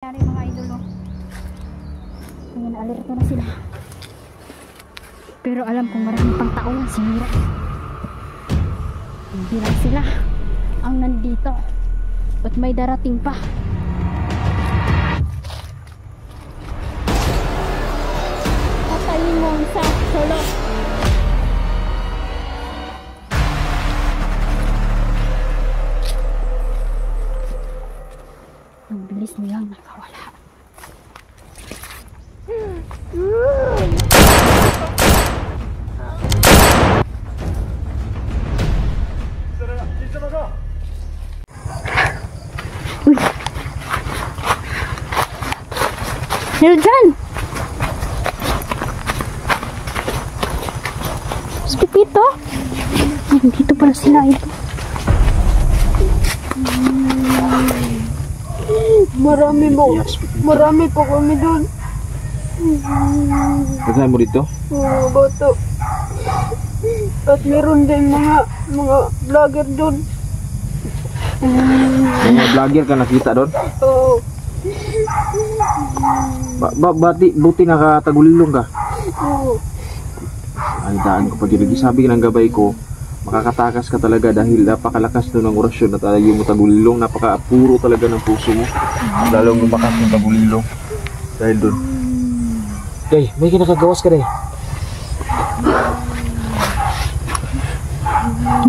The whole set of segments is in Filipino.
Nangyari mga idolo. Ngayon alerto na sila. Pero alam kong marami pang tao ang sinira. Hindi lang sila ang nandito. At may darating pa. Patayin mo ang sa solo. Ang bilis nilang nakawala. Uy! Niljan! Pipito? Dito pala sila ito. Marami po kami doon. Kasama mo dito? Oo, bato. At meron din mga vlogger doon. Mga vlogger ka nakita doon? Oo. Buti nakatagulilong ka? Oo. Ay, daan ko pa dyan. Sabi ng gabay ko, makakatakas ka talaga dahil napakalakas doon ng orasyon at yung tagulilong, napaka-puro talaga ng puso mo. Lalong lumakas ng tagulilong dahil doon. Day, may kinakagawas ka, Day.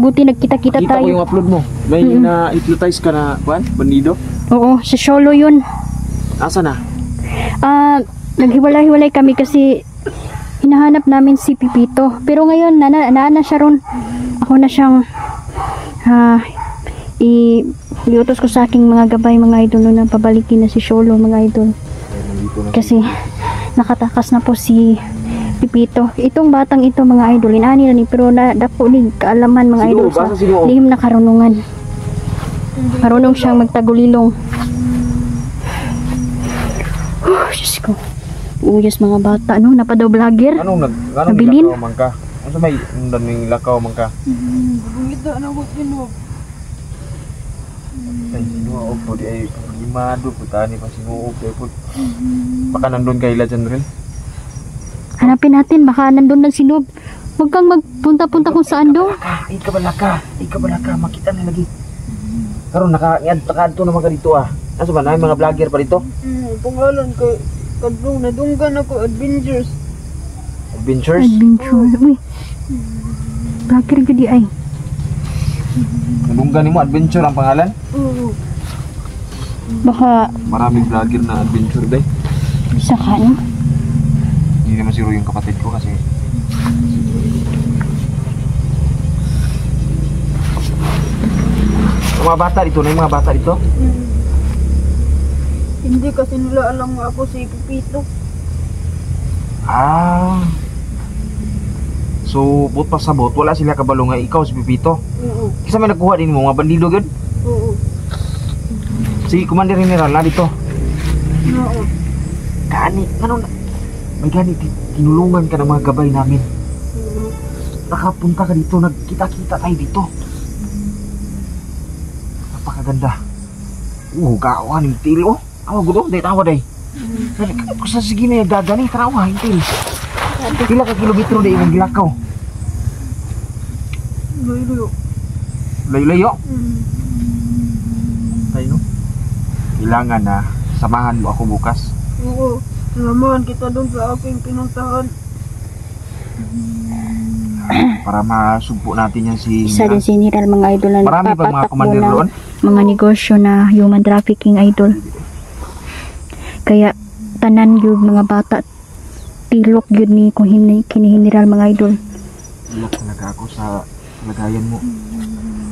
Buti nagkita-kita Kita ko tayo. yung upload mo. May na-hypnotize ka na, bandido? Oo, sa solo yun. Asa na? Naghiwalay-hiwalay kami kasi hinahanap namin si Pipito. Pero ngayon, na siya ron. Ako na siyang iutos ko sa aking mga gabay, mga idol, na pabalikin na si Solo, mga idol. Kasi nakatakas na po si Pipito. Itong batang ito, mga idol, inani na ni, pero dako ni kaalaman, mga idol, sa lihim na karunungan. Marunong siyang magtagulilong. Diyos ko. Uyos mga bata, no? Napadaw vlogger. Anong Nabilin? lakaw man ka? Ano may daming lakaw man ka? Bumita na ko sinuog. Ay, sinuog po di ay limado po tani pa sinuog po. Baka nandun kay Ila dyan rin. Hanapin natin, baka nandun ng sinuog. Huwag kang magpunta-punta kung saan doon. Ay, kabalaka, makita na lagi. Karon nakaadto naman ka dito ah. Asa ba na mga vlogger pa dito? Pangalan ko, kadung nadunggan ako, Adventures. Adventures? Uy. Vlogger gudi ay. Nadunggan mo adventure ang pangalan? Oo. Baka Maraming vlogger na adventure day. isa ka, no? Hindi naman siro yung kapatid ko kasi mga bata dito, na yung mga bata dito? Hindi kasi nila alam nga ako si Pipito. So, bot pa sa bot, wala sila kabalo nga ikaw si Pipito. Oo. Kisa may nagkuha din mo, mga bandido gud. Oo. Si Commander General na dito. Oo. Gani, may gani, tinulungan ka ng mga gabay namin. Nakapunta ka dito, nagkita-kita tayo dito. Napakaganda. Kawan, hintil oh. Awa gudo, day tawa day. Kung sa sige na nagdagani, tarawa, hintil. Pila ka kilometro day yung gilakaw. Layo. Layo-layo. Tayo no? Kailangan na samahan mo ako bukas. Oo. Samahan kita doon sa aking pinuntahan. Para masugpo natin yan si Isa din si Niral, mga idol, na Marami pa mga nagpapatakbo commander ng doon? mga negosyo na human trafficking, idol. Kaya tanan yun mga bata, tilok yun ni kung kinihiniral, mga idol. Ilok talaga ako sa lagayan mo.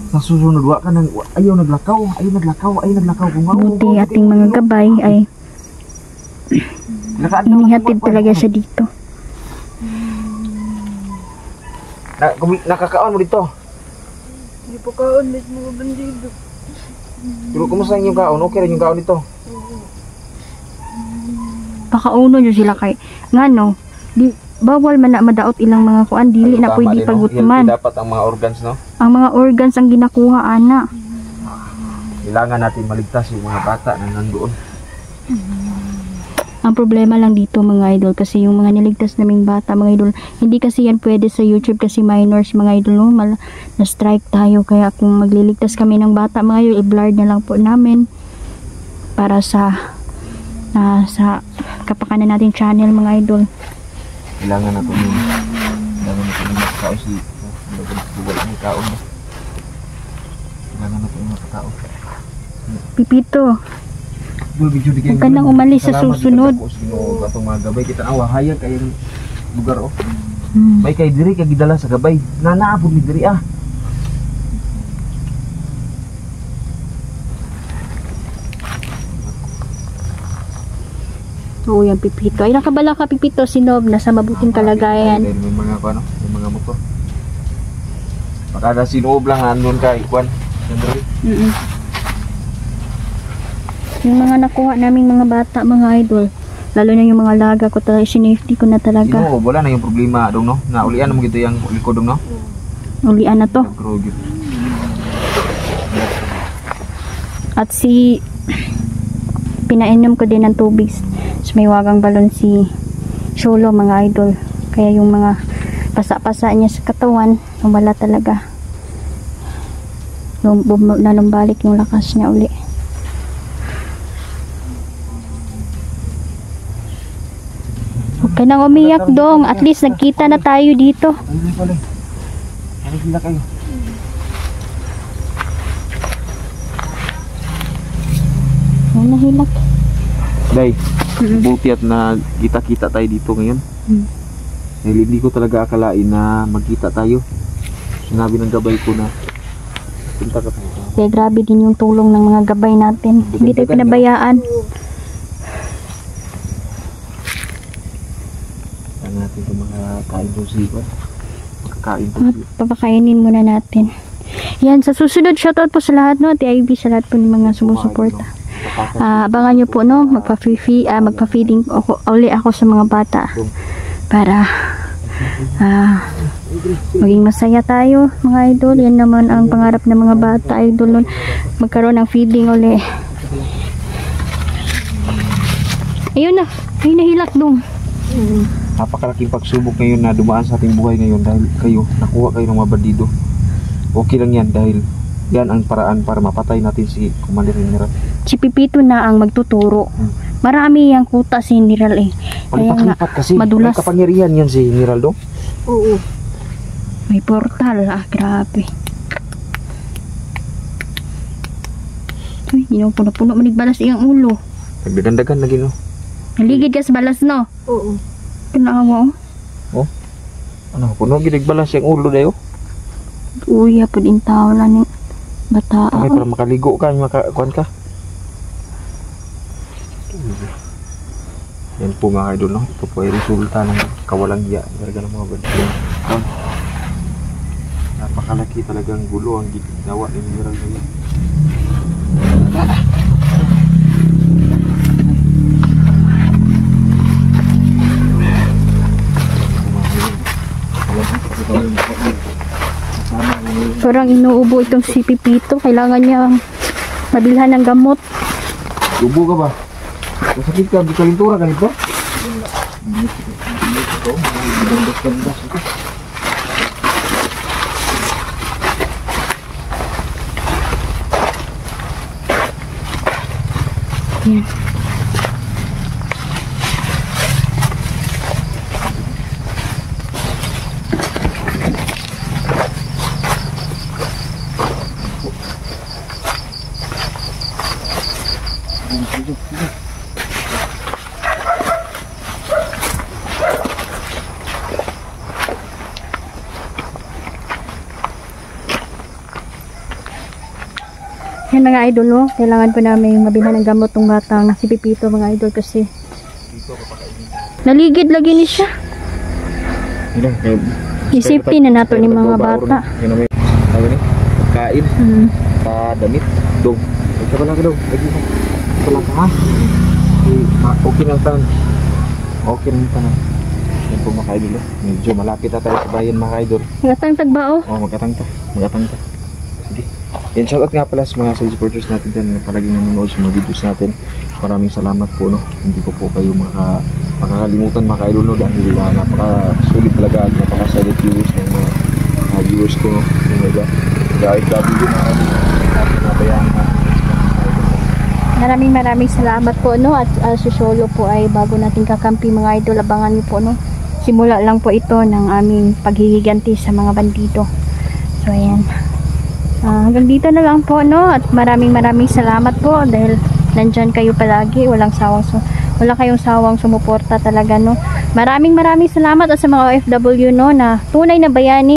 Nasusunod wa ka ng ayaw naglakaw. Kung Buti ating mga gabay ay inihatid talaga siya dito. Nakakaon mo dito. Hindi pa kaon ulit mga bandido. Pero kumusta yung kaon? Okay rin yung kaon dito. Pakauno nyo sila kay ngano, di bawal man na madaot ilang mga kuan, dili na pwede pagutman. Dapat ang mga organs, no? Ang mga organs ang ginakuha, ana. Kailangan natin maligtas yung mga bata na nandoon. Ang problema lang dito mga idol, kasi yung mga niligtas naming bata mga idol, hindi kasi yan pwede sa YouTube kasi minors mga idol, no? Na-strike tayo, kaya kung magliligtas kami ng bata mga idol, i-blur na lang po namin para sa kapakanan natin channel mga idol. Kailangan natin yun. Kailangan natin yung makatao si buwal ang taon. Kailangan natin yung makatao. Pipito, huwag ka nang umalis sa susunod. Atong mga gabay kita hayag kayong lugar oh. May kay diri kay gidala sa gabay. Nanaapod ni diri ah. Oo, yung Pipito. Ay, nakabala ka Pipito, Sinob, nasa mabuting kalagayan. May mga ano, may mga motor. Baka na sinoob lang andun ka ikwan. Yung mga nakuha naming mga bata, mga idol, lalo na yung mga laga ko talaga, sinafety ko na talaga. Sinoob, wala na yung problema dong no. Naulian mo gito yung likod dong no. Ulian na to. At pinainom ko din ng tubig sa may wagang balon si Sholo mga idol. Kaya yung mga pasa-pasa niya sa katawan, wala talaga. Nalumbalik yung lakas niya uli. Huwag ka nang umiyak dong. At least nagkita na tayo dito. Ano sila kayo? Ay, nahilak. Day, buti at na kita-kita tayo dito ngayon. Dahil hindi ko talaga akalain na magkita tayo. Sinabi ng gabay ko na punta ka tayo. Kaya grabe din yung tulong ng mga gabay natin. Hindi tayo pinabayaan. Saan natin itong mga kain po siya. Makakain po At siya. papakainin muna natin. Yan, sa susunod, shoutout po sa lahat, no? TIB, sa lahat po ng mga sumusuporta. Abangan nyo po, no? Magpa-feeding uli ako sa mga bata. Para maging masaya tayo, mga idol. Yan naman ang pangarap ng mga bata, idol, nun. Magkaroon ng feeding uli. Ayun na. Ay, nahilak dong. Napakalaking pagsubok ngayon na dumaan sa ating buhay ngayon dahil kayo, nakuha kayo ng mga bandido. Okay lang yan dahil yan ang paraan para mapatay natin si Commander General. Si Pipito na ang magtuturo. Marami yung kuta si General eh. Kaya nga, Palipat-lipat kasi. madulas. May kapangyarihan yan si General do. Oo. May portal. Grabe. Uy, yung puno-puno manigbalas iyang ulo. Nagdagandagan lagi no. Naligid ka sa balas, no? Oo. Kanawa, oh. Ano, puno ginigbalas yung ulo dayo. Uy, po din tao lang yung bata. Okay, para makaligo ka, makakuan ka. Yan po mga idol, no? Ito po ay resulta ng kawalang hiya. Talaga ng mga bandido. Napakalaki talagang gulo ang ginawa ni General ngayon. Parang inuubo itong si Pipito. Kailangan niya mabilhan ng gamot. Lubo ka ba? Masakit ka, di kalintura ka nito? Yan. Yan mga idol, no? Kailangan pa namin mabilhan ng gamot ng batang si Pipito mga idol kasi naligid lagi ni siya. I-safety na nato ni mga bata. Yan may kain, damit, dong. Ito pala ka dong. Ito lang ka ha. Okay lang tan. Okay lang tan. Yan po mga idol. Medyo malapit na tayo sa bayan mga idol. Magatang tagbao. Magatang ta. Sige. Yan, shoutout nga pala sa mga supporters natin dyan na palaging nanonood sa mga videos natin. maraming salamat po, no. Hindi ko po kayo makakalimutan mga ka-idol, no, dahil napaka-sulit talaga at napaka-solid viewers ng mga viewers ko, no. Kahit gabi din nabayan na. Maraming salamat po, no, at si Solo po ay bago natin kakampi mga idol, abangan niyo po, no. Simula lang po ito ng aming paghihiganti sa mga bandido. So ayan, hanggang dito na lang po, no, at maraming salamat po dahil nandyan kayo palagi, wala kayong sawang sumuporta talaga, no. Maraming salamat at sa mga OFW, no, na tunay na bayani.